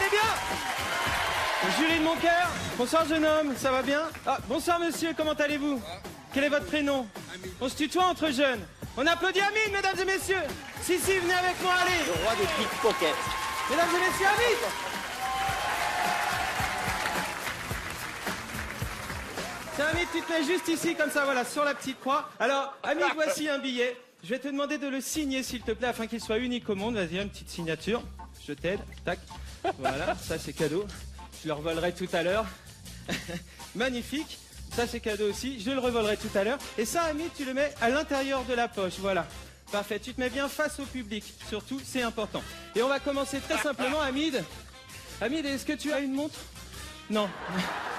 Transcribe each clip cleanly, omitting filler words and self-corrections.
allez bien? Julie de mon cœur. Bonsoir jeune homme, ça va bien? Ah, bonsoir monsieur, comment allez-vous? Quel est votre prénom? On se tutoie entre jeunes. On applaudit Hamid, mesdames et messieurs. Si, venez avec moi, allez. Le roi des pickpockets. Mesdames et messieurs, Hamid. Tiens Hamid, tu te mets juste ici, comme ça, voilà, sur la petite croix. Alors, Hamid, voici un billet. Je vais te demander de le signer, s'il te plaît, afin qu'il soit unique au monde. Vas-y, une petite signature. Je t'aide. Tac. Voilà, ça c'est cadeau. Je le revolerai tout à l'heure. Magnifique. Ça c'est cadeau aussi. Je le revolerai tout à l'heure. Et ça, Hamid, tu le mets à l'intérieur de la poche. Voilà. Parfait. Tu te mets bien face au public. Surtout, c'est important. Et on va commencer très simplement, Hamid. Hamid, est-ce que tu as une montre? Non.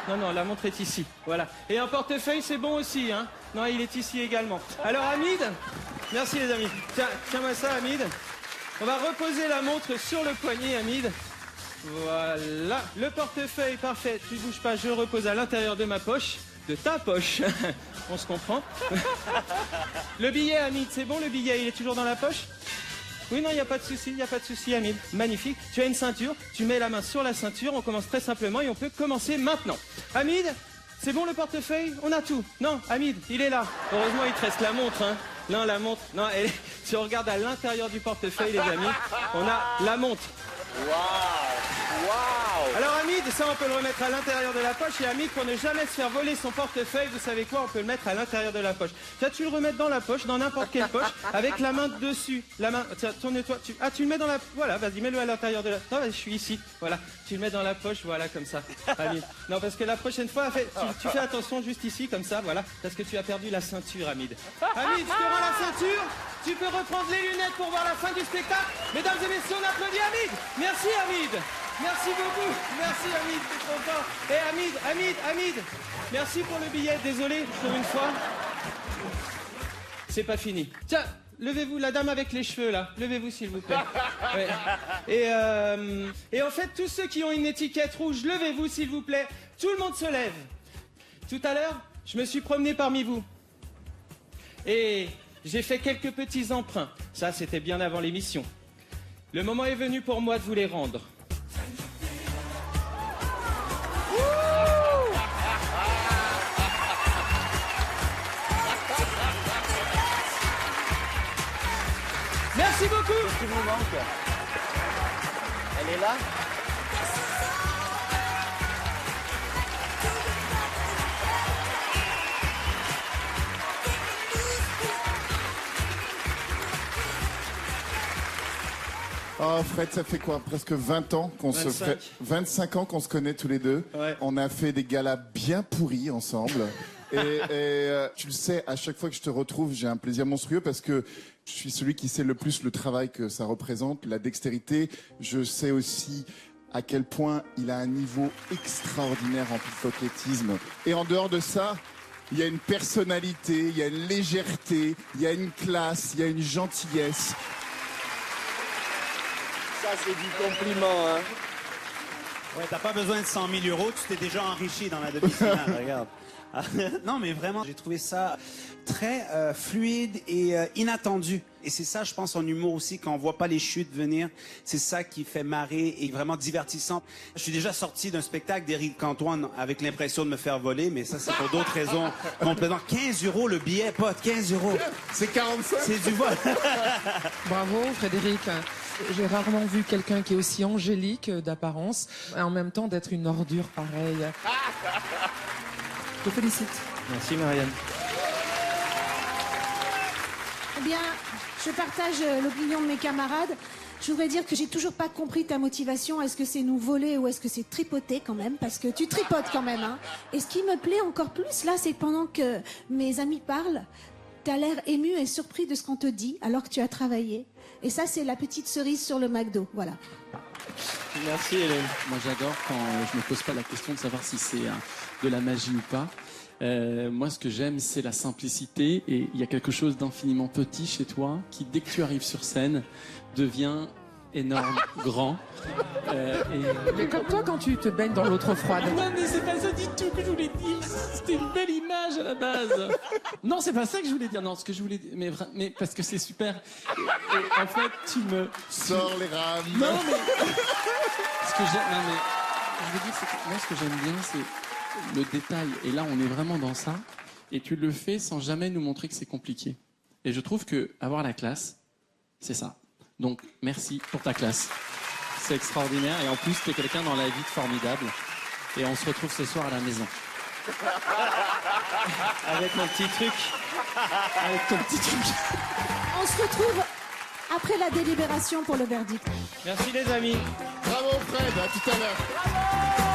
Non, la montre est ici. Voilà. Et un portefeuille, c'est bon aussi, hein? Non, il est ici également. Alors, Hamid, merci les amis. Tiens-moi ça, Hamid. On va reposer la montre sur le poignet, Hamid. Voilà. Le portefeuille, parfait. Tu bouges pas, je repose à l'intérieur de ma poche. De ta poche. On se comprend. Le billet, Hamid, c'est bon, le billet, il est toujours dans la poche? Oui, non, il n'y a pas de souci, Hamid. Magnifique. Tu as une ceinture, tu mets la main sur la ceinture, on commence très simplement et on peut commencer maintenant. Hamid, c'est bon le portefeuille? On a tout. Non, Hamid, il est là. Heureusement, il te reste la montre, hein. Non, la montre, non, si on regarde à l'intérieur du portefeuille, les amis, on a la montre. Waouh! Alors Hamid, ça on peut le remettre à l'intérieur de la poche. Et Hamid, pour ne jamais se faire voler son portefeuille, vous savez quoi, on peut le mettre à l'intérieur de la poche. Tiens, tu le remets dans la poche, dans n'importe quelle poche, avec la main dessus. La main, tiens, tourne-toi. Tu le mets dans la... Voilà, vas-y, mets-le à l'intérieur de la... Non, je suis ici. Voilà, tu le mets dans la poche, voilà, comme ça. Hamid. Non, parce que la prochaine fois, tu fais attention juste ici, comme ça, voilà. Parce que tu as perdu la ceinture, Hamid. Hamid, je te rends la ceinture. Tu peux reprendre les lunettes pour voir la fin du spectacle. Mesdames et messieurs, on applaudit Hamid. Merci, Hamid. Merci beaucoup. Merci, Hamid, t'es content. Et Hamid, merci pour le billet. Désolé, pour une fois. C'est pas fini. Tiens, levez-vous, la dame avec les cheveux, là. Levez-vous, s'il vous plaît. Ouais. Et en fait, tous ceux qui ont une étiquette rouge, levez-vous, s'il vous plaît. Tout le monde se lève. Tout à l'heure, je me suis promené parmi vous. Et j'ai fait quelques petits emprunts. Ça, c'était bien avant l'émission. Le moment est venu pour moi de vous les rendre. Merci beaucoup. Qu'est-ce qui vous manque? Elle est là? Oh Fred, ça fait quoi? Presque 20 ans qu'on se fait... 25 ans qu'on se connaît tous les deux. Ouais. On a fait des galas bien pourris ensemble. Et tu le sais, à chaque fois que je te retrouve, j'ai un plaisir monstrueux parce que je suis celui qui sait le plus le travail que ça représente, la dextérité. Je sais aussi à quel point il a un niveau extraordinaire en pickpocketisme. Et en dehors de ça, il y a une personnalité, il y a une légèreté, il y a une classe, il y a une gentillesse. Ça, c'est du compliment, hein. Ouais, t'as pas besoin de 100 000 €, tu t'es déjà enrichi dans la demi-finale, regarde. Non, mais vraiment, j'ai trouvé ça très fluide et inattendu. Et c'est ça, je pense, en humour aussi, quand on voit pas les chutes venir. C'est ça qui fait marrer et vraiment divertissant. Je suis déjà sorti d'un spectacle d'Éric Antoine avec l'impression de me faire voler, mais ça, c'est pour d'autres raisons complètement. 15 € le billet, pote, 15 €. C'est 45. C'est du vol. Bravo, Frédéric. J'ai rarement vu quelqu'un qui est aussi angélique d'apparence et en même temps d'être une ordure pareille. Je te félicite. Merci, Marianne. Eh bien, je partage l'opinion de mes camarades. Je voudrais dire que j'ai toujours pas compris ta motivation. Est-ce que c'est nous voler ou est-ce que c'est tripoter quand même? Parce que tu tripotes quand même, hein. Et ce qui me plaît encore plus, là, c'est que pendant que mes amis parlent, t'as l'air ému et surpris de ce qu'on te dit alors que tu as travaillé. Et ça, c'est la petite cerise sur le McDo. Voilà. Merci, Hélène. Moi, j'adore quand je me pose pas la question de savoir si c'est de la magie ou pas. Moi, ce que j'aime, c'est la simplicité. Et il y a quelque chose d'infiniment petit chez toi qui, dès que tu arrives sur scène, devient énorme, grand. Mais comme toi quand tu te baignes dans l'eau trop froide. Non, mais c'est pas ça du tout que je voulais dire. C'était une belle image à la base. Non, c'est pas ça que je voulais dire. Non, ce que je voulais dire, mais parce que c'est super. Et en fait, tu me... Sors les rames. Non, mais... Ce que j'aime... Non, mais... Je veux dire, c'est que moi, ce que j'aime bien, c'est le détail. Et là, on est vraiment dans ça. Et tu le fais sans jamais nous montrer que c'est compliqué. Et je trouve que avoir la classe, c'est ça. Donc, merci pour ta classe. C'est extraordinaire. Et en plus, tu es quelqu'un dans la vie de formidable. Et on se retrouve ce soir à la maison. Avec mon petit truc. Avec ton petit truc. On se retrouve après la délibération pour le verdict. Merci les amis. Bravo Fred, à tout à l'heure.